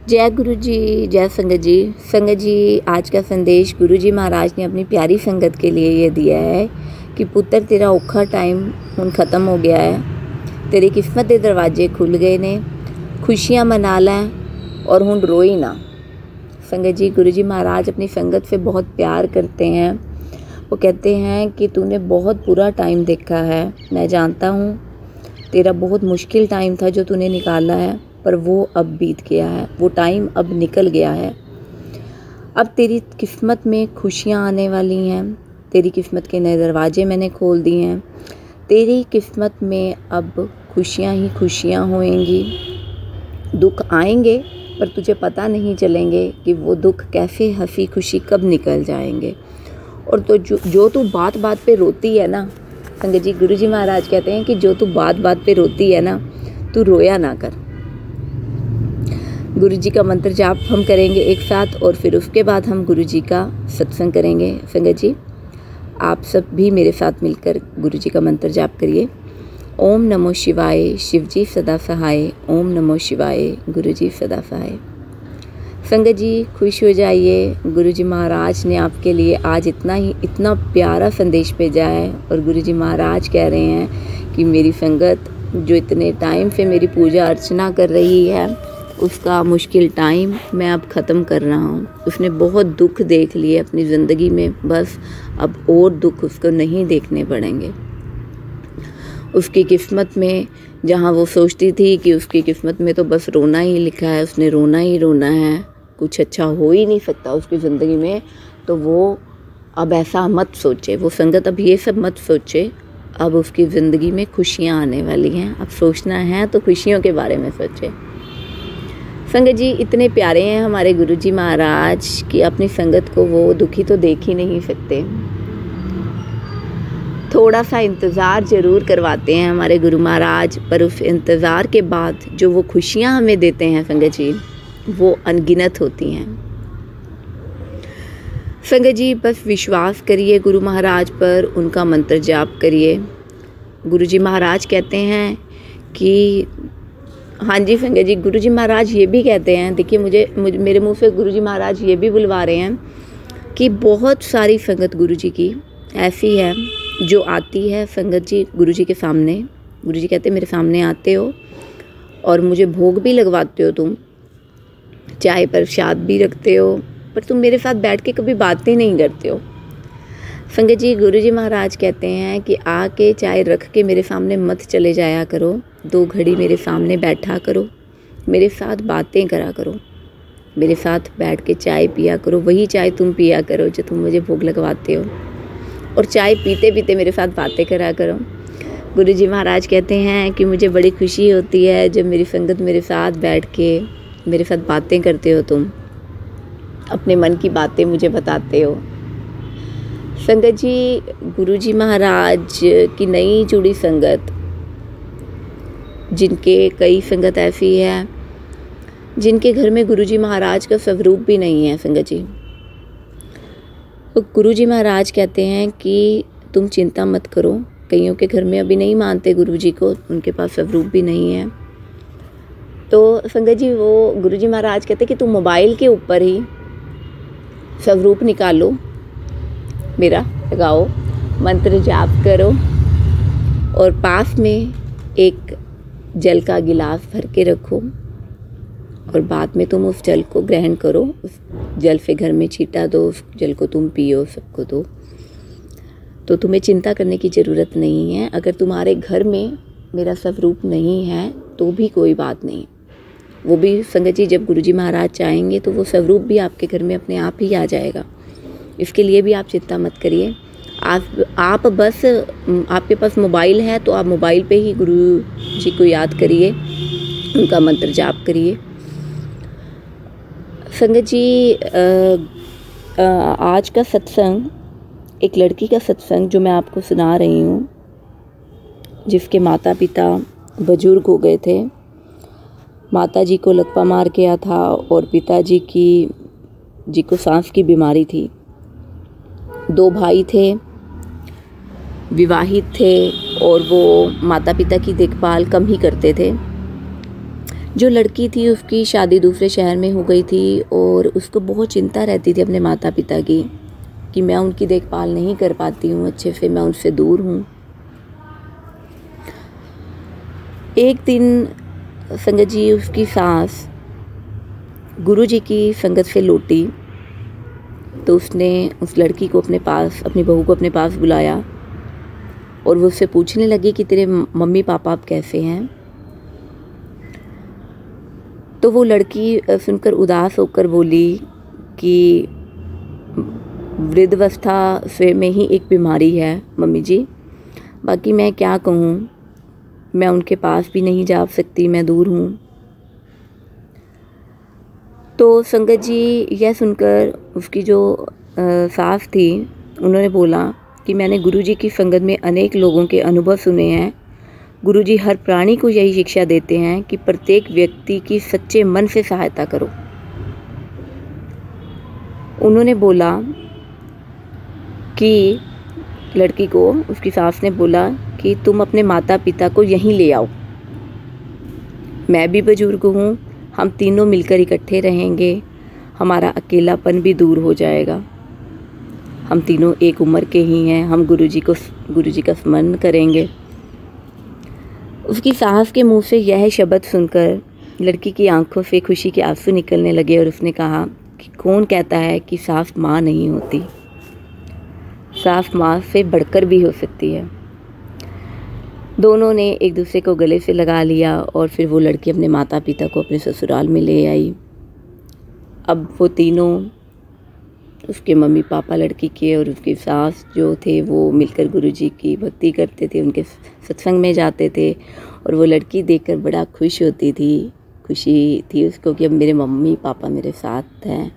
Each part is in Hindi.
जय गुरु जी, जय संगत जी। संगत जी, आज का संदेश गुरु जी महाराज ने अपनी प्यारी संगत के लिए ये दिया है कि पुत्र तेरा औखा टाइम हुण ख़त्म हो गया है, तेरी किस्मत के दरवाजे खुल गए ने, खुशियाँ मना लें और हुण रोई ना। संगत जी, गुरु जी महाराज अपनी संगत से बहुत प्यार करते हैं। वो कहते हैं कि तूने बहुत बुरा टाइम देखा है, मैं जानता हूँ तेरा बहुत मुश्किल टाइम था जो तूने निकाला है, पर वो अब बीत गया है, वो टाइम अब निकल गया है। अब तेरी किस्मत में खुशियाँ आने वाली हैं, तेरी किस्मत के नए दरवाजे मैंने खोल दिए हैं। तेरी किस्मत में अब खुशियाँ ही खुशियाँ होएंगी। दुख आएंगे पर तुझे पता नहीं चलेंगे कि वो दुख कैसे हंसी खुशी कब निकल जाएंगे। और तो जो तू बात बात पे रोती है ना, संगत जी, गुरु जी महाराज कहते हैं कि जो तू बात बात पे रोती है ना, तू रोया ना कर। गुरु जी का मंत्र जाप हम करेंगे एक साथ और फिर उसके बाद हम गुरु जी का सत्संग करेंगे। संगत जी, आप सब भी मेरे साथ मिलकर गुरु जी का मंत्र जाप करिए। ओम नमो शिवाय, शिव जी सदा सहाय। ओम नमो शिवाय, गुरु जी सदा सहाय। संगत जी, खुश हो जाइए, गुरु जी महाराज ने आपके लिए आज इतना प्यारा संदेश भेजा है। और गुरु जी महाराज कह रहे हैं कि मेरी संगत जो इतने टाइम से मेरी पूजा अर्चना कर रही है, उसका मुश्किल टाइम मैं अब ख़त्म कर रहा हूँ। उसने बहुत दुख देख लिए अपनी ज़िंदगी में, बस अब और दुख उसको नहीं देखने पड़ेंगे। उसकी किस्मत में जहाँ वो सोचती थी कि उसकी किस्मत में तो बस रोना ही लिखा है, उसने रोना ही रोना है, कुछ अच्छा हो ही नहीं सकता उसकी ज़िंदगी में, तो वो अब ऐसा मत सोचे। वो संगत अब ये सब मत सोचे। अब उसकी ज़िंदगी में खुशियाँ आने वाली हैं। अब सोचना है तो खुशियों के बारे में सोचे। संगत जी, इतने प्यारे हैं हमारे गुरु जी महाराज कि अपनी संगत को वो दुखी तो देख ही नहीं सकते। थोड़ा सा इंतज़ार ज़रूर करवाते हैं हमारे गुरु महाराज, पर उस इंतज़ार के बाद जो वो खुशियाँ हमें देते हैं संगत जी, वो अनगिनत होती हैं। संगत जी, बस विश्वास करिए गुरु महाराज पर, उनका मंत्र जाप करिए। गुरु जी महाराज कहते हैं कि हाँ जी संगत जी, गुरु जी महाराज ये भी कहते हैं, देखिए मुझे मेरे मुंह से गुरु जी महाराज ये भी बुलवा रहे हैं कि बहुत सारी संगत गुरु जी की ऐसी है जो आती है संगत जी गुरु जी के सामने। गुरु जी कहते हैं मेरे सामने आते हो और मुझे भोग भी लगवाते हो, तुम चाय प्रसाद भी रखते हो, पर तुम मेरे साथ बैठ के कभी बातें नहीं करते हो। संगत जी, गुरु जी महाराज कहते हैं कि आके चाय रख के मेरे सामने मत चले जाया करो, 2 घड़ी मेरे सामने बैठा करो, मेरे साथ बातें करा करो, मेरे साथ बैठ के चाय पिया करो। वही चाय तुम पिया करो जो तुम मुझे भोग लगवाते हो, और चाय पीते पीते मेरे साथ बातें करा करो। गुरु जी महाराज कहते हैं कि मुझे बड़ी खुशी होती है जब मेरी संगत मेरे साथ बैठ के मेरे साथ बातें करते हो, तुम अपने मन की बातें मुझे बताते हो। संगत जी, गुरु जी महाराज की नई जुड़ी संगत, जिनके कई संगत ऐसी है जिनके घर में गुरु जी महाराज का स्वरूप भी नहीं है संगत जी, तो गुरु जी महाराज कहते हैं कि तुम चिंता मत करो। कईयों के घर में अभी नहीं मानते गुरु जी को, उनके पास स्वरूप भी नहीं है। तो संगत जी, वो गुरु जी महाराज कहते हैं कि तुम मोबाइल के ऊपर ही स्वरूप निकालो, मेरा लगाओ, मंत्र जाप करो और पास में एक जल का गिलास भर के रखो और बाद में तुम उस जल को ग्रहण करो, उस जल से घर में छींटा दो, उस जल को तुम पियो, सबको दो। तो तुम्हें चिंता करने की ज़रूरत नहीं है। अगर तुम्हारे घर में मेरा स्वरूप नहीं है तो भी कोई बात नहीं, वो भी संगत जी जब गुरु जी महाराज चाहेंगे तो वो स्वरूप भी आपके घर में अपने आप ही आ जाएगा। इसके लिए भी आप चिंता मत करिए। आप बस, आपके पास मोबाइल है तो आप मोबाइल पे ही गुरु जी को याद करिए, उनका मंत्र जाप करिए। संगत जी, आज का सत्संग एक लड़की का सत्संग जो मैं आपको सुना रही हूँ, जिसके माता पिता बुजुर्ग हो गए थे। माता जी को लकवा मार गया था और पिताजी जी को सांस की बीमारी थी। 2 भाई थे, विवाहित थे और वो माता पिता की देखभाल कम ही करते थे। जो लड़की थी उसकी शादी दूसरे शहर में हो गई थी और उसको बहुत चिंता रहती थी अपने माता पिता की कि मैं उनकी देखभाल नहीं कर पाती हूँ अच्छे से, मैं उनसे दूर हूँ। एक दिन संगत जी उसकी सास गुरुजी की संगत से लौटी तो उसने उस लड़की को अपने पास, अपनी बहू को अपने पास बुलाया और वो उससे पूछने लगी कि तेरे मम्मी पापा अब कैसे हैं। तो वो लड़की सुनकर उदास होकर बोली कि वृद्धावस्था से में ही एक बीमारी है मम्मी जी, बाकी मैं क्या कहूँ, मैं उनके पास भी नहीं जा सकती, मैं दूर हूँ। तो संगत जी यह सुनकर उसकी जो सास थी उन्होंने बोला कि मैंने गुरुजी की संगत में अनेक लोगों के अनुभव सुने हैं। गुरुजी हर प्राणी को यही शिक्षा देते हैं कि प्रत्येक व्यक्ति की सच्चे मन से सहायता करो। उन्होंने बोला कि लड़की को, उसकी सास ने बोला कि तुम अपने माता पिता को यहीं ले आओ, मैं भी बुजुर्ग हूँ, हम तीनों मिलकर इकट्ठे रहेंगे, हमारा अकेलापन भी दूर हो जाएगा। हम तीनों एक उम्र के ही हैं, हम गुरुजी का स्मरण करेंगे। उसकी सास के मुंह से यह शब्द सुनकर लड़की की आंखों से खुशी के आंसू निकलने लगे और उसने कहा कि कौन कहता है कि सास माँ नहीं होती, सास माँ से बढ़कर भी हो सकती है। दोनों ने एक दूसरे को गले से लगा लिया और फिर वो लड़की अपने माता पिता को अपने ससुराल में ले आई। अब वो तीनों, उसके मम्मी पापा लड़की के और उसकी सास जो थे वो मिलकर गुरुजी की भक्ति करते थे, उनके सत्संग में जाते थे और वो लड़की देखकर बड़ा खुश होती थी, खुशी थी उसको कि अब मेरे मम्मी पापा मेरे साथ हैं।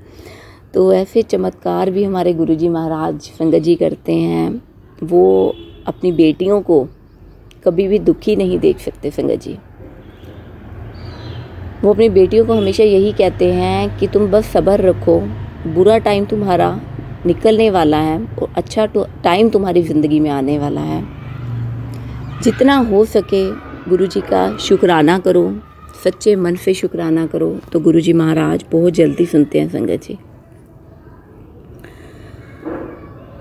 तो ऐसे चमत्कार भी हमारे गुरुजी महाराज संगत जी करते हैं। वो अपनी बेटियों को कभी भी दुखी नहीं देख सकते संगत जी। वो अपनी बेटियों को हमेशा यही कहते हैं कि तुम बस सब्र रखो, बुरा टाइम तुम्हारा निकलने वाला है और अच्छा टाइम तुम्हारी ज़िंदगी में आने वाला है। जितना हो सके गुरुजी का शुक्राना करो, सच्चे मन से शुक्राना करो, तो गुरुजी महाराज बहुत जल्दी सुनते हैं संगत जी।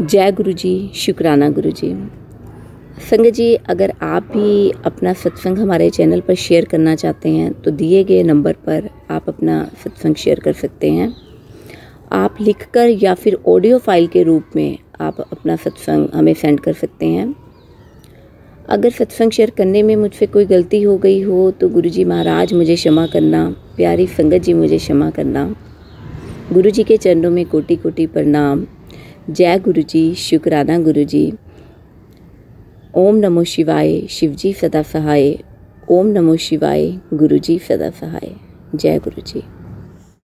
जय गुरुजी, शुक्राना गुरुजी। संगत जी, अगर आप भी अपना सत्संग हमारे चैनल पर शेयर करना चाहते हैं तो दिए गए नंबर पर आप अपना सत्संग शेयर कर सकते हैं। आप लिखकर या फिर ऑडियो फाइल के रूप में आप अपना सत्संग हमें सेंड कर सकते हैं। अगर सत्संग शेयर करने में मुझसे कोई गलती हो गई हो तो गुरुजी महाराज मुझे क्षमा करना, प्यारी संगत जी मुझे क्षमा करना। गुरुजी के चरणों में कोटि कोटि प्रणाम। जय गुरुजी, शुक्राना गुरुजी। ओम नमो शिवाय, शिवजी सदा सहाय। ओम नमो शिवाय, गुरुजी सदा सहाय। जय गुरुजी।